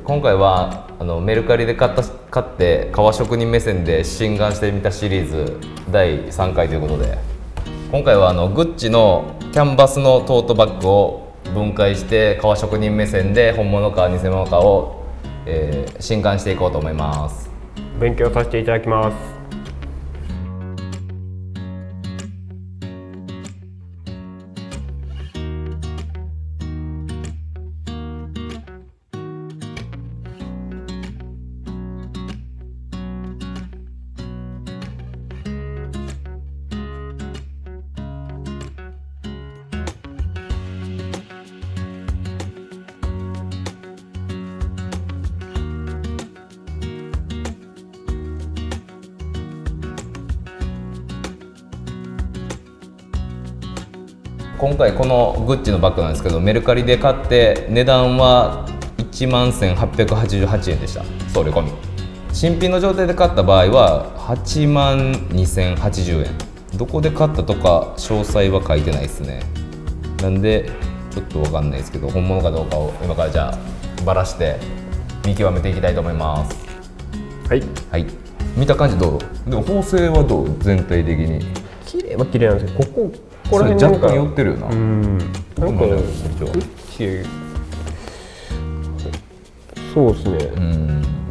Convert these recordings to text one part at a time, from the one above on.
今回はメルカリで買って革職人目線で診断してみたシリーズ第3回ということで、今回はグッチのキャンバスのトートバッグを分解して革職人目線で本物か偽物かを、診断していこうと思います。勉強させていただきます。今回このグッチのバッグなんですけど、メルカリで買って値段は11,888円でした。送料込み。新品の状態で買った場合は82,080円。どこで買ったとか詳細は書いてないですね。なんでちょっと分かんないですけど、本物かどうかを今からじゃあバラして見極めていきたいと思います。はい、はい、見た感じどう？でも縫製はどう？全体的に綺麗は綺麗なんですけど、ここらそれ辺若干寄ってるよな。なんかそうですね、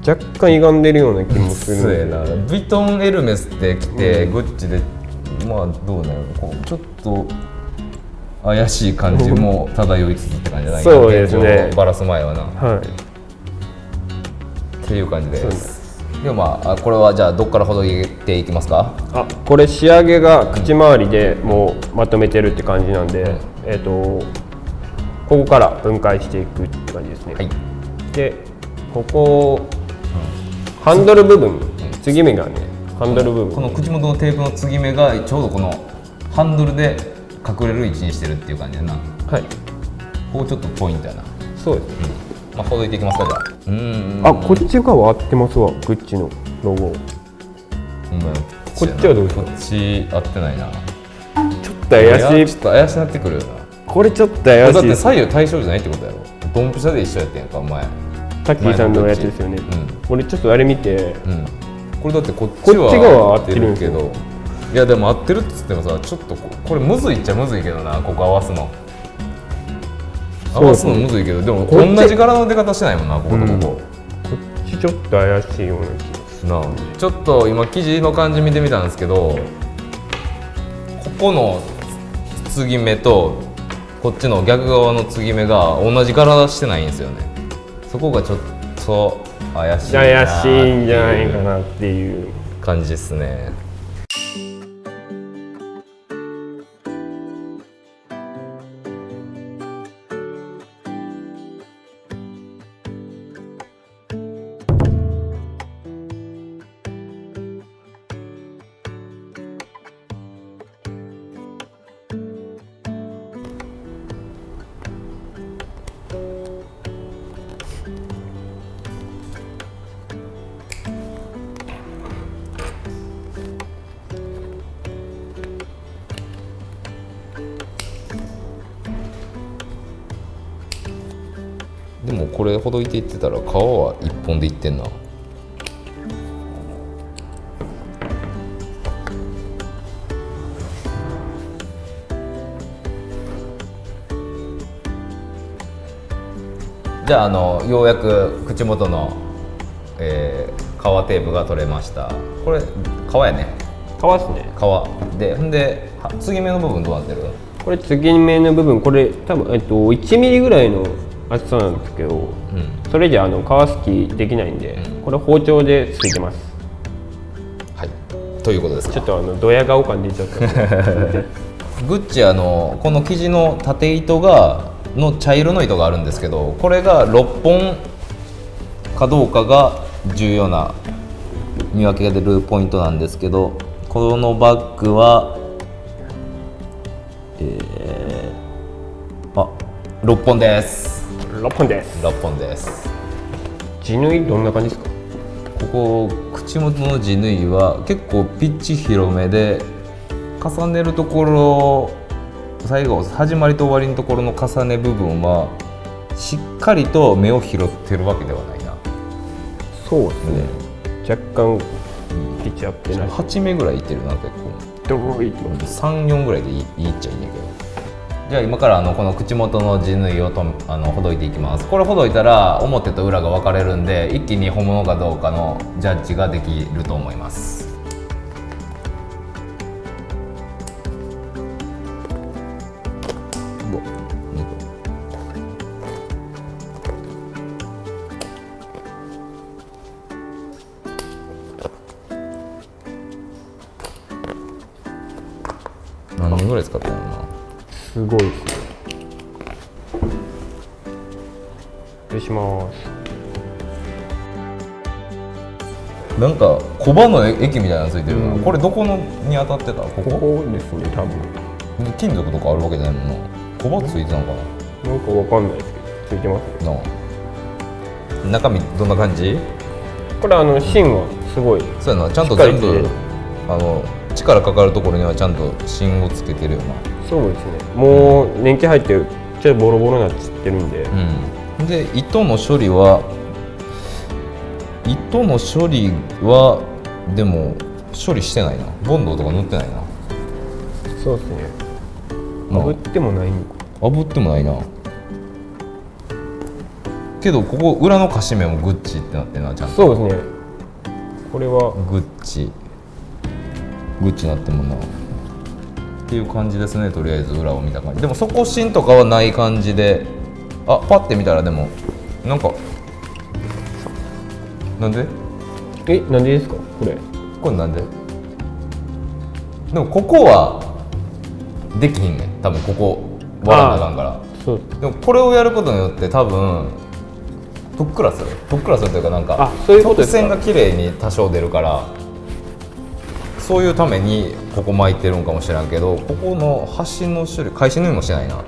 若干歪んでるような気もするんで。なヴィトンエルメスって来て、グッチでまあどうなの、こうちょっと怪しい感じも漂いつつって感じじゃないかな。そうですね、バラす前はな、はい、っていう感じです。でもまあこれはじゃあどっからほどいていきますか？これ仕上げが口周りでもうまとめてるって感じなんで、ここから分解していくって感じですね。はい、でここ、ハンドル部分、継ぎ目がね、ハンドル部分、この口元のテープの継ぎ目がちょうどこのハンドルで隠れる位置にしてるっていう感じやな。はい、ここちょっとポイントやな。そうですね、まあほどいていきますか。じゃあ、こっち側合ってますわ、グッチのロゴ。こっちはどうですか？こっち合ってないな。ちょっと怪しい。ちょっと怪しなってくるよな。これちょっと怪しい。だって左右対称じゃないってことやろ。ドンピシャで一緒やってんやんか、お前。タッキーさんのやつですよね。俺ちょっとあれ見て、これだってこっち側は合ってるけど、いやでも合ってるって言ってもさ、ちょっとこれむずいっちゃむずいけどな、ここ合わすの。合わすのむずいけど、でも同じ柄の出方してないもんな、こことここ。こっちちょっと怪しいような気がするな。ちょっと今生地の感じ見てみたんですけど、ここの継ぎ目とこっちの逆側の継ぎ目が同じ柄してないんですよね。そこがちょっと怪しいんじゃないかなっていう感じですね。でもこれほどいていってたら皮は一本でいってんな。じゃあようやく口元の、革テープが取れました。これ革やね。革ですね。革で、ほんで継ぎ目の部分どうなってる？これ継ぎ目の部分、これ多分1ミリぐらいの厚さなんですけど、それじゃ皮すきできないんで、これ包丁でついてます。はい、ということですか。ちょっとドヤ顔感出ちゃったグッチこの生地の縦糸の茶色の糸があるんですけど、これが6本かどうかが重要な見分けが出るポイントなんですけど、このバッグは、6本です。6本です。6本です。地縫いどんな感じですか？ここ口元の地縫いは結構ピッチ広めで、重ねるところ、最後始まりと終わりのところの重ね部分はしっかりと目を拾ってるわけではないな。そうですね、若干ピッチアップない8目ぐらいいってるな結構。どういってます。34ぐらいでいいっちゃいいんだけど。じゃあ今からこの口元の地縫いをほどいていきます。これほどいたら表と裏が分かれるんで、一気に本物かどうかのジャッジができると思います。何年ぐらい使ったのかな。すごいですね。失礼します。なんか小刃の液みたいなのついてるな、これどこのに当たってた？こここですね、多分。金属とかあるわけじゃないもんな。小刃ついてたのかなんかわかんないですけど、ついてますね。な。中身どんな感じ？これ芯はすごい。そうやな、ちゃんと全部力かかるところにはちゃんと芯をつけてるよな。そうですね。もう年季入ってちょっとボロボロになっちゃってるんで。で糸の処理はでも処理してないな。ボンドとか塗ってないな。そうですね。炙ってもないんか。炙ってもないな。けどここ裏のカシメもグッチってなってるな、ちゃんと。そうですね。これはグッチなってもんなっていう感じですね。とりあえず裏を見た感じでも底芯とかはない感じで、パッて見たらでもなんかなんでなんでですかこれなんで。でもここはできひんねん多分。ここ割らなあかんから。そうでもこれをやることによって多分ふっくらするというか、なんかそういうことですか。曲線が綺麗に多少出るから、そういうためにここ巻いてるんかもしれんけど、ここの端の種類返し縫いもしてないな。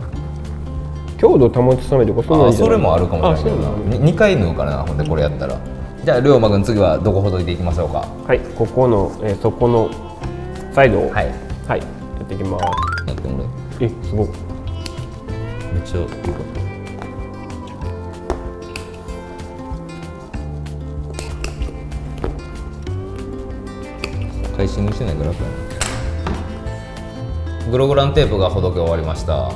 強度を保つためとかそんなんじゃない。それもあるかもしれないけどな。2回縫うからな。ほんでこれやったら、じゃあ龍馬君次はどこほどいていきましょうか。はい、ここの、底のサイドをはい、やっていきます。やってもらすごい。めっちゃ返し縫いしてないから楽やな。グログランテープがほどけ終わりました。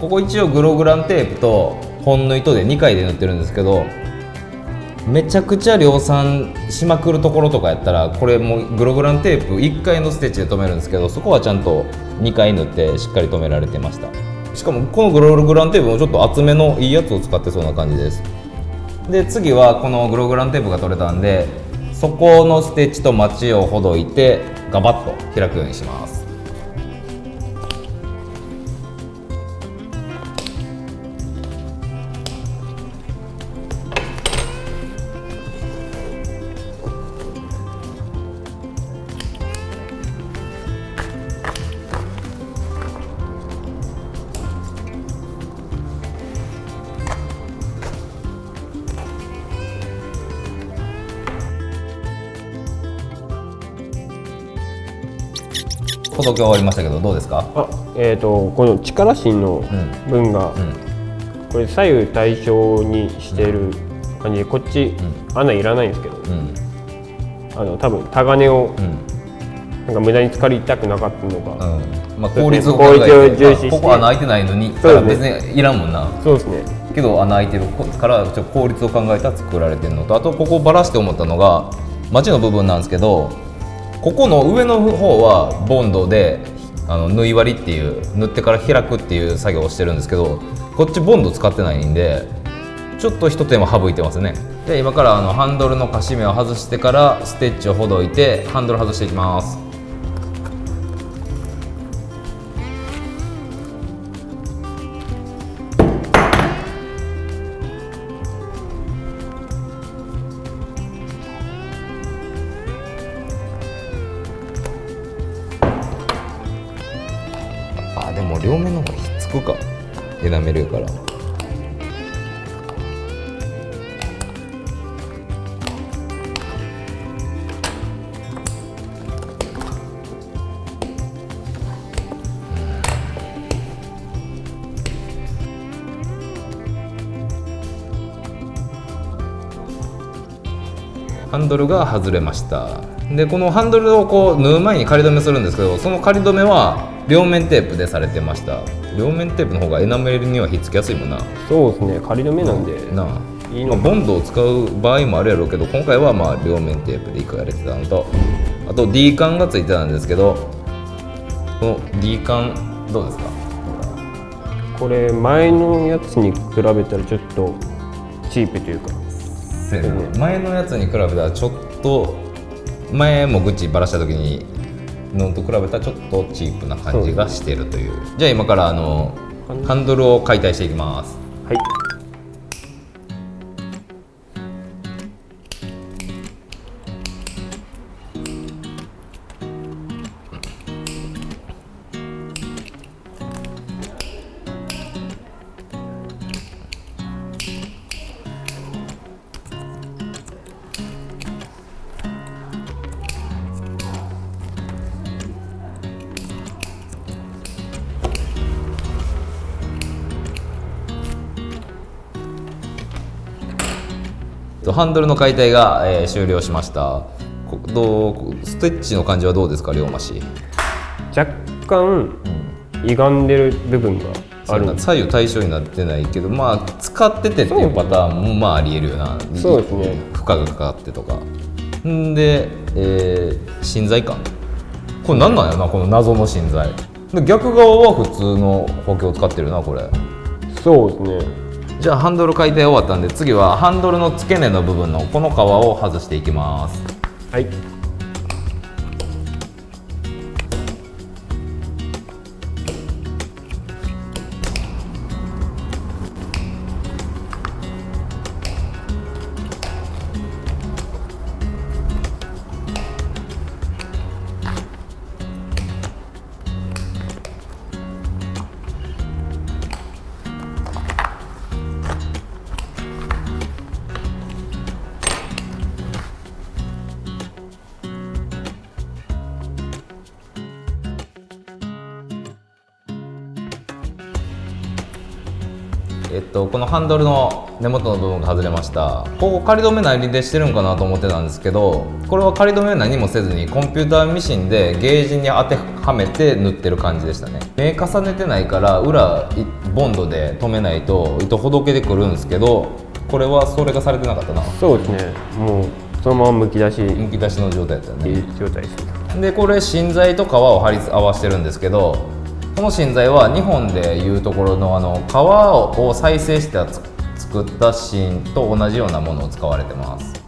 ここ一応グログランテープと本縫いとで2回で縫ってるんですけど、めちゃくちゃ量産しまくるところとかやったらこれもうグログランテープ1回のステッチで留めるんですけど、そこはちゃんと2回縫ってしっかり留められてました。しかもこのグログランテープもちょっと厚めのいいやつを使ってそうな感じです。で次はこのグログランテープが取れたんで、そこのステッチとマチをほどいてガバッと開くようにします。ほどけ終わりましたけどどうですか？この力芯の分が、これ左右対称にしてる感じで、こっち、穴いらないんですけど、多分タガネを、なんか無駄に使いたくなかったのか、効率を重視して、ここ穴開いてないのにから別にいらんもんな。そうですね。けど穴開いてるからちょっと効率を考えたら作られてるのと、あとここバラして思ったのがマチの部分なんですけど、ここの上の方はボンドで縫い割りっていう縫ってから開くっていう作業をしてるんですけど、こっちボンド使ってないんでちょっと一手間省いてますね。で今からハンドルのカシメを外してからステッチをほどいてハンドル外していきます。でも両面の方がひっつくか、エナメルやから。ハンドルが外れました。でこのハンドルをこう縫う前に仮止めするんですけど、その仮止めは両面テープでされてました。両面テープの方がエナメルにはひっつきやすいもんな。そうですね、仮止めなんでなあいいの、ボンドを使う場合もあるやろうけど、今回はまあ両面テープで1個やれてたのと、あと D カンがついてたんですけど、この D カンどうですか？これ前のやつに比べたらちょっとチープというか、前のやつに比べたらちょっと、前もグッチばらした時にのと比べたらちょっとチープな感じがしてるという。じゃあ今からハンドルを解体していきます。はい。ハンドルの解体が、終了しました。ステッチの感じはどうですか、両端？若干歪んでる部分がある。左右対称になってないけど、まあ使っててっていうパターンもまあありえるよな。そうですね。負荷がかかってとか。んで、芯材か。これなんなんやな、この謎の芯材。で逆側は普通の補強を使ってるな、これ。そうですね。じゃあハンドル解体終わったんで、次はハンドルの付け根の部分のこの皮を外していきます。はい。このハンドルの根元の部分が外れました。ここ仮止め何でしてるんかなと思ってたんですけど、これは仮止め何もせずにコンピューターミシンでゲージに当てはめて縫ってる感じでしたね。目重ねてないから裏ボンドで留めないと糸ほどけてくるんですけど、これはそれがされてなかったな。そうですね、もうそのままむき出しの状態だったよね。状態ですね。でこれ芯材と皮を貼り合わせてるんですけど、この芯材は日本でいうところの皮を再生して作った芯と同じようなものを使われてます。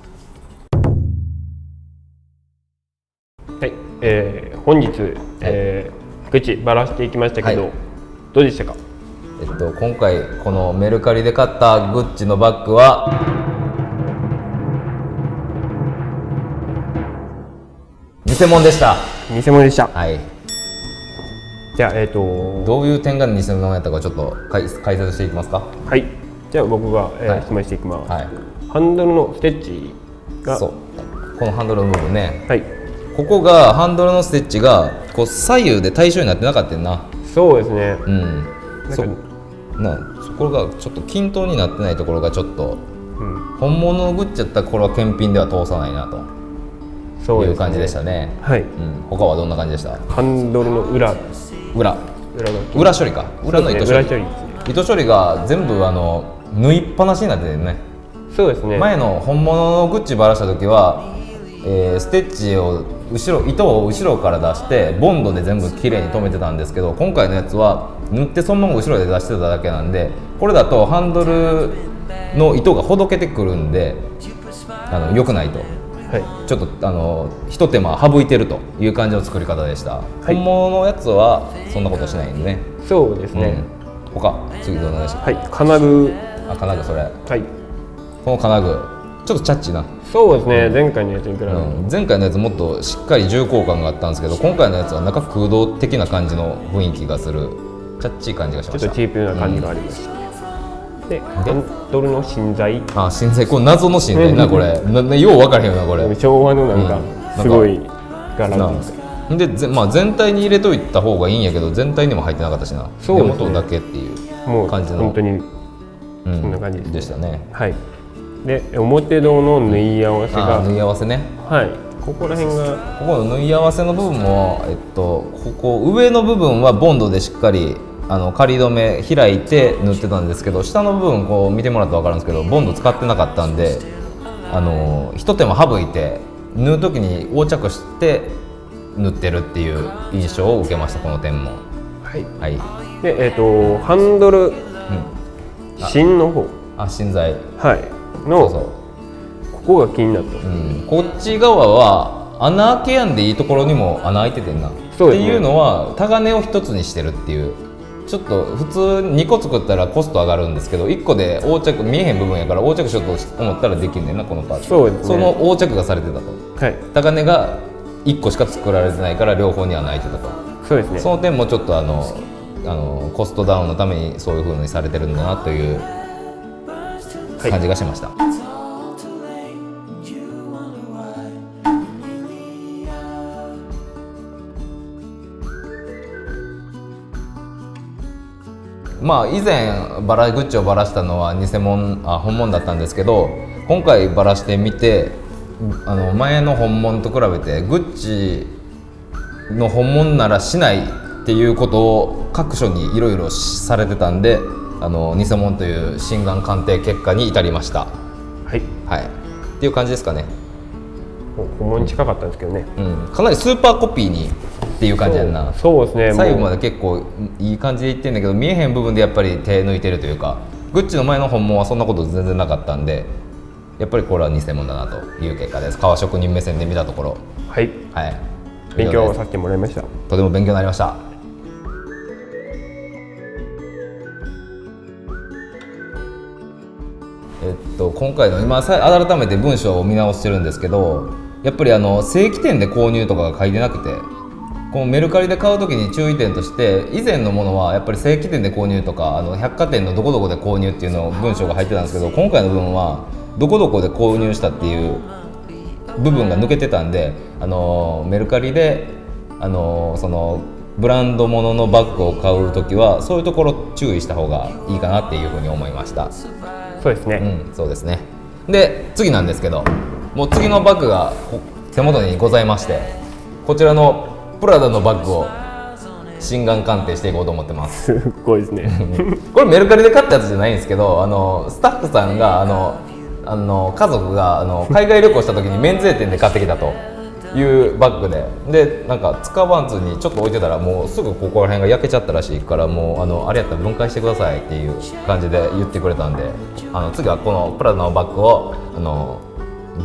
はい、本日、口ばらしていきましたけど、はい、どうでしたか？今回このメルカリで買ったグッチのバッグは偽物でした。偽物でした。はい。じゃあどういう点が偽物やったかちょっと解説していきますか？はい。じゃあ僕が、質問していきます。はい。ハンドルのステッチが、そう。このハンドルの部分ね。はい。ここがハンドルのステッチがこう左右で対称になってなかったんな。そうですね。うん。そこがちょっと均等になってないところがちょっと、本物のグッチやったらこれは検品では通さないなと。そういう感じでしたね。はい。他はどんな感じでした？ハンドルの裏処理か。裏の糸処理。糸処理が全部縫いっぱなしになってるね。そうですね。前の本物のグッチばらした時は、ステッチを糸を後ろから出してボンドで全部きれいに留めてたんですけど、今回のやつは縫ってそのまま後ろで出してただけなんで、これだとハンドルの糸がほどけてくるんで良くないと。はい、ちょっと一手間省いてるという感じの作り方でした。はい、本物のやつはそんなことしないんでね。そうですね。他次どうなんでしょう。はい、金具。金具それ。はい。この金具ちょっとチャッチーな。そうですね。前回のやつに比べると、前回のやつもっとしっかり重厚感があったんですけど、今回のやつは中空洞的な感じの雰囲気がするチャッチー感じがしました。ちょっとチープな感じがありました。でハンドルの芯材。芯材、これ謎の芯材な、これよう分からへんよな、これ昭和のなんかすごい柄なんで、全体に入れといた方がいいんやけど、全体にも入ってなかったしな。根元だけっていう感じの本当にそんな感じでしたね。はい。で表胴の縫い合わせが縫い合わせね、はい、ここら辺がここの縫い合わせの部分も、ここ上の部分はボンドでしっかり仮止め開いて縫ってたんですけど、下の部分こう見てもらったら分かるんですけどボンド使ってなかったんで、一手間省いて縫う時に横着して縫ってるっていう印象を受けました、この点も。はい、はい、でハンドル、芯の方、芯材、はいのそうここが気になった、こっち側は穴開けやんでいいところにも穴開いててんな、そうですね、っていうのはタガネを一つにしてるっていう。ちょっと普通2個作ったらコスト上がるんですけど、1個で横着見えへん部分やから横着しようと思ったらできんねんな、このパーツ。そうですね、その横着がされてたと、はい、タガネが1個しか作られてないから両方には開いてたと。そうですね、その点もちょっとコストダウンのためにそういう風にされてるんだなという感じがしました、まあ以前グッチをバラしたのは本物だったんですけど、今回バラしてみて前の本物と比べてグッチの本物ならしないっていうことを各所にいろいろされてたんで、偽物という真贋鑑定結果に至りました。はい、はい、っていう感じですかね。本物に近かったんですけどね、かなりスーパーコピーにっていう感じやんな。そうですね、最後まで結構いい感じでいってんだけど、見えへん部分でやっぱり手抜いてるというか、グッチの前の本物はそんなこと全然なかったんで、やっぱりこれは偽物だなという結果です。革職人目線で見たところ、はい、はい、勉強させてもらいました。とても勉強になりました。今回の今改めて文章を見直してるんですけど、やっぱり正規店で購入とかが書いてなくて、このメルカリで買う時に注意点として、以前のものはやっぱり正規店で購入とか百貨店のどこどこで購入っていうのを文章が入ってたんですけど、今回の部分はどこどこで購入したっていう部分が抜けてたんで、メルカリでそのブランド物のバッグを買う時はそういうところ注意した方がいいかなっていうふうに思いました。そうですね、そうですね。で次なんですけど、もう次のバッグが手元にございまして、こちらのプラダのバッグを真贋鑑定していこうと思ってます。すごいですねこれメルカリで買ったやつじゃないんですけど、スタッフさんが家族が海外旅行した時に免税店で買ってきたというバッグで、なんか使わずにちょっと置いてたらもうすぐここら辺が焼けちゃったらしいから、もうあれやったら分解してくださいっていう感じで言ってくれたんで、次はこのプラダのバッグを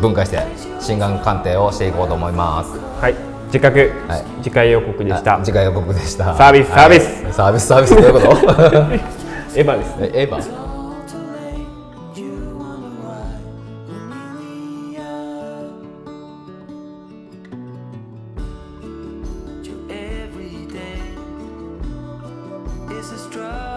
分解して真贋鑑定をしていこうと思います。はい、次回予告でした。次回予告でした。サービスサービスどういうことエヴァですね。エヴァIt's a struggle.